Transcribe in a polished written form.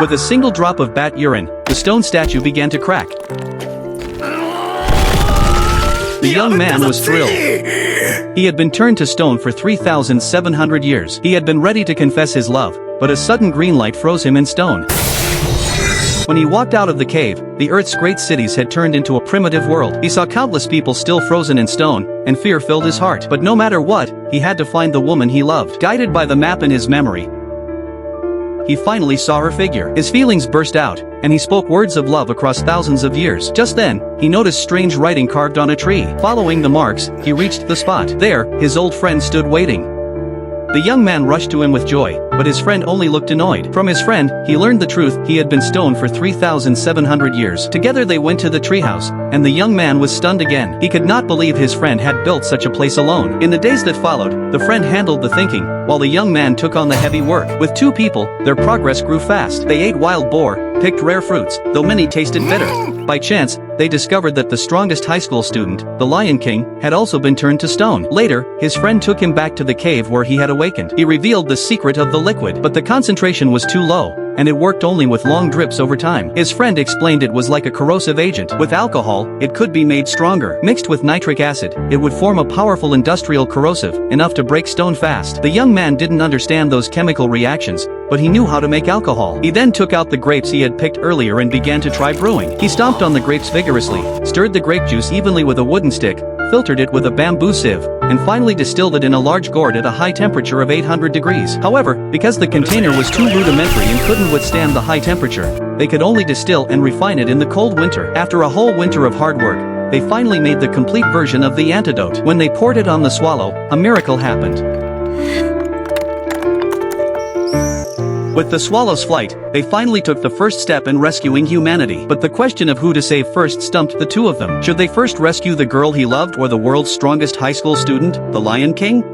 With a single drop of bat urine, the stone statue began to crack. The young man was thrilled. He had been turned to stone for 3,700 years. He had been ready to confess his love, but a sudden green light froze him in stone. When he walked out of the cave, the Earth's great cities had turned into a primitive world. He saw countless people still frozen in stone, and fear filled his heart. But no matter what, he had to find the woman he loved. Guided by the map in his memory, he finally saw her figure. His feelings burst out, and he spoke words of love across thousands of years. Just then, he noticed strange writing carved on a tree. Following the marks, he reached the spot. There, his old friend stood waiting. The young man rushed to him with joy, but his friend only looked annoyed. From his friend, he learned the truth: he had been stoned for 3,700 years. Together they went to the treehouse, and the young man was stunned again. He could not believe his friend had built such a place alone. In the days that followed, the friend handled the thinking, while the young man took on the heavy work. With two people, their progress grew fast. They ate wild boar, picked rare fruits, though many tasted bitter. By chance, they discovered that the strongest high school student, the Lion King, had also been turned to stone. Later, his friend took him back to the cave where he had awakened. He revealed the secret of the liquid, but the concentration was too low, and it worked only with long drips over time. His friend explained it was like a corrosive agent. With alcohol, it could be made stronger. Mixed with nitric acid, it would form a powerful industrial corrosive, enough to break stone fast. The young man didn't understand those chemical reactions, but he knew how to make alcohol. He then took out the grapes he had picked earlier and began to try brewing. He stomped on the grapes vigorously, stirred the grape juice evenly with a wooden stick, filtered it with a bamboo sieve, and finally distilled it in a large gourd at a high temperature of 800 degrees. However, because the container was too rudimentary and couldn't withstand the high temperature, they could only distill and refine it in the cold winter. After a whole winter of hard work, they finally made the complete version of the antidote. When they poured it on the swallow, a miracle happened. With the swallow's flight, they finally took the first step in rescuing humanity. But the question of who to save first stumped the two of them. Should they first rescue the girl he loved or the world's strongest high school student, the Lion King?